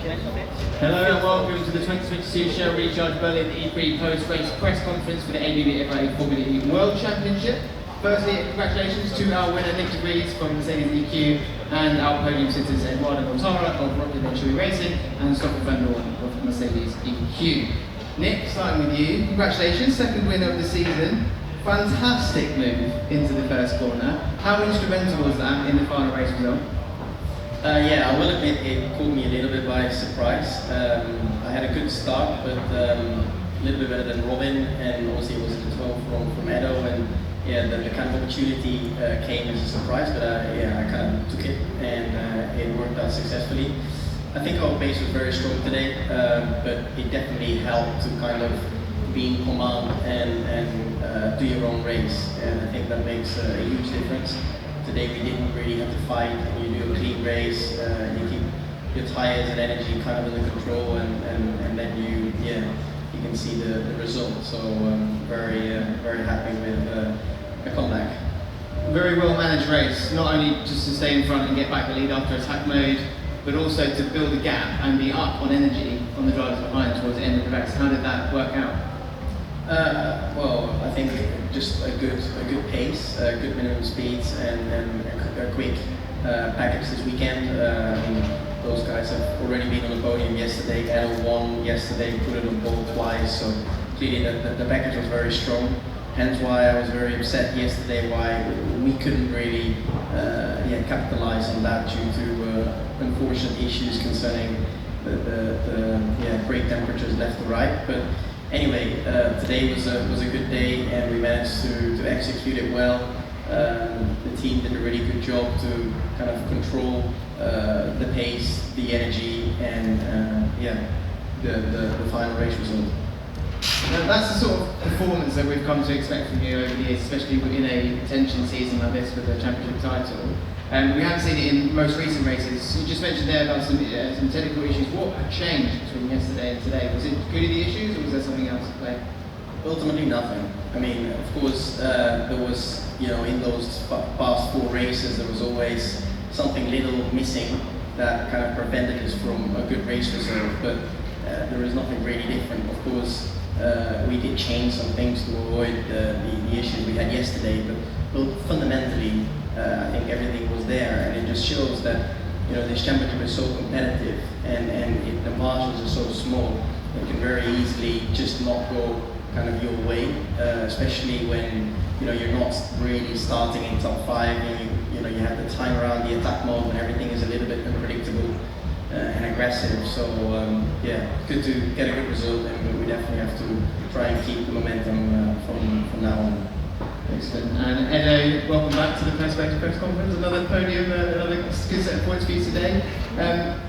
Hello and welcome to the 2022 Shell Recharge Berlin E-Prix post-race press conference for the ABB Formula E World Championship. Firstly, congratulations to our winner Nyck de Vries from Mercedes EQ and our podium sitters Edoardo Mortara of ROKiT Venturi Racing and Stoffel Vandoorne of Mercedes EQ. Nick, starting with you, congratulations, second winner of the season. Fantastic move into the first corner. How instrumental was that in the final race result? Yeah, I will admit it caught me a little bit by surprise. I had a good start, but a little bit better than Robin, and obviously it was the 12 from Edo, and yeah, the kind of opportunity came as a surprise, but yeah, I kind of took it, and it worked out successfully. I think our pace was very strong today, but it definitely helped to kind of be in command and do your own race, and I think that makes a huge difference. Today we didn't really have to fight. You do a clean race, you keep your tires and energy kind of under control, and then you can see the result. So very happy with the comeback. Very well managed race, not only just to stay in front and get back the lead after attack mode, but also to build a gap and be up on energy on the drivers behind towards the end of the race. How did that work out? Well, I think just a good pace, good minimum speeds, and a quick package this weekend. I mean, those guys have already been on the podium yesterday. Edo won yesterday, put it on pole twice. So clearly the package was very strong. Hence why I was very upset yesterday why we couldn't really capitalize on that due to unfortunate issues concerning the brake temperatures left to right. But anyway, today was a good day, and we managed to execute it well. The team did a really good job to kind of control the pace, the energy, and the final race result. Now, that's the sort of performance that we've come to expect from you over the years, especially in a contention season like this with the championship title. We haven't seen it in most recent races. You just mentioned there about some technical issues. What changed between yesterday and today? Was it purely the issues, or was there something else at play? Ultimately, nothing. I mean, of course, there was, in those past 4 races, there was always something little missing that kind of prevented us from a good race result. But there is nothing really different. Of course, we did change some things to avoid the issues we had yesterday, but fundamentally, I think everything was there, and it just shows that this championship is so competitive, and the margins are so small. It can very easily just not go kind of your way, especially when you're not really starting in top 5, and you have the time around the attack mode, and everything is a little bit unpredictable and aggressive. So good to get a good result, and we definitely have to try and keep the momentum from now on. Excellent. And Edo, welcome back to the press conference. Another podium, another good set of points for you today.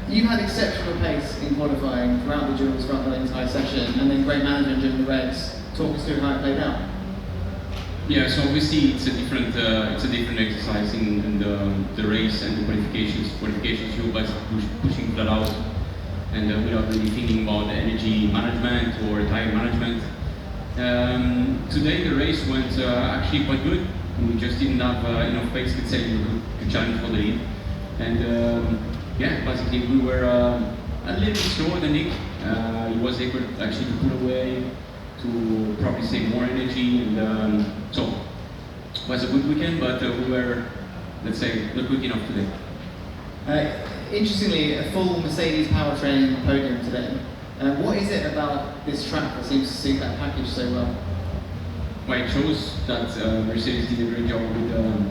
You had exceptional pace in qualifying throughout the duels, throughout the entire session, and then great management during the reds. Talk us through how it played out. Yeah, so obviously it's a different exercise in the race and the qualifications. Qualifications, you guys pushing flat out, and without really thinking about the energy management or tire management. Today the race went actually quite good. We just didn't have enough pace to say to challenge for the lead. And basically we were a little bit slower than Nick. He was able actually to pull away, to probably save more energy, and so it was a good weekend, but we were, let's say, not quick enough today. Interestingly, a full Mercedes powertrain podium today. What is it about this track that seems to suit that package so well? Well, it shows that Mercedes did a great job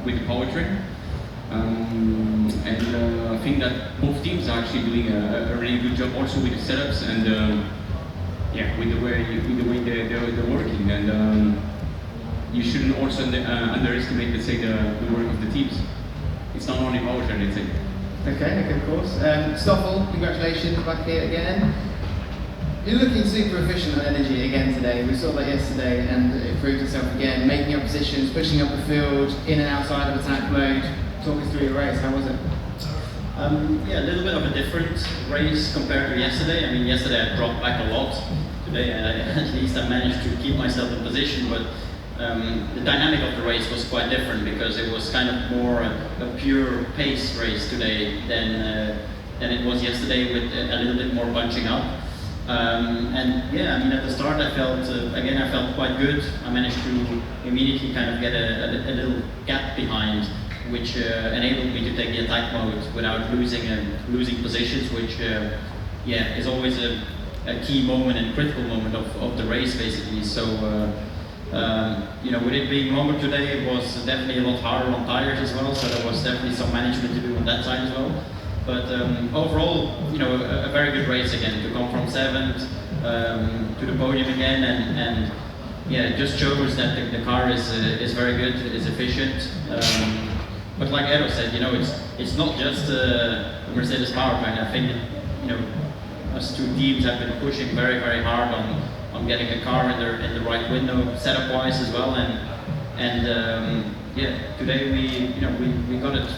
with the powertrain. And I think that both teams are actually doing a really good job also with the setups and with the way they're working. And you shouldn't also underestimate, let's say, the work of the teams. It's not only powertrain, let's say. Okay, of course. Stoffel, congratulations, back here again. You're looking super efficient on energy again today. We saw that yesterday, and it proved itself again, making up positions, pushing up the field, in and outside of attack mode. Talk us through your race, how was it? A little bit of a different race compared to yesterday. I mean, yesterday I dropped back a lot. Today, at least I managed to keep myself in position, but the dynamic of the race was quite different because it was kind of more a pure pace race today than than it was yesterday, with a little bit more bunching up. And yeah, I mean, at the start I felt, again, I felt quite good. I managed to immediately kind of get a little gap behind, which enabled me to take the attack mode without losing positions, which yeah, is always a key moment and critical moment of the race, basically. So you know, with it being longer today, it was definitely a lot harder on tires as well, so there was definitely some management to do on that side as well. But overall, you know, a very good race again, to come from 7th to the podium again, and yeah, it just shows that the car is very good, is efficient. But like Edo said, you know, it's not just a Mercedes powertrain. I think, you know, us two teams have been pushing very, very hard on getting a car in the right window, setup-wise as well, and yeah, today we got it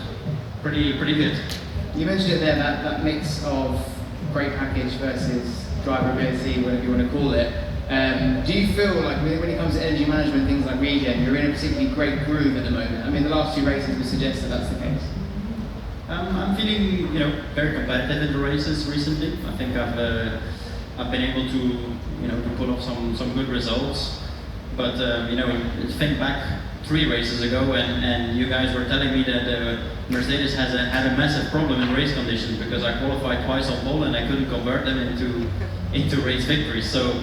pretty good. You mentioned it there, that mix of great package versus drivability, whatever you want to call it. Do you feel like when it comes to energy management, things like regen, you're in a particularly great groove at the moment? I mean, the last 2 races would suggest that that's the case. I'm feeling, you know, very competitive in the races recently. I think I've been able to, you know, to put off some good results. But you know, think back 3 races ago, and you guys were telling me that Mercedes had a massive problem in race conditions, because I qualified twice on pole and I couldn't convert them into race victories. So,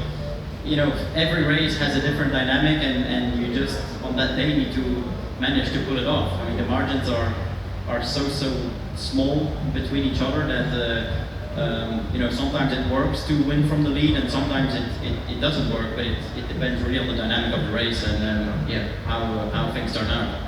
you know, every race has a different dynamic, and you just on that day need to manage to pull it off. I mean, the margins are so small between each other that you know, sometimes it works to win from the lead, and sometimes it doesn't work. But it depends really on the dynamic of the race and yeah, how things turn out.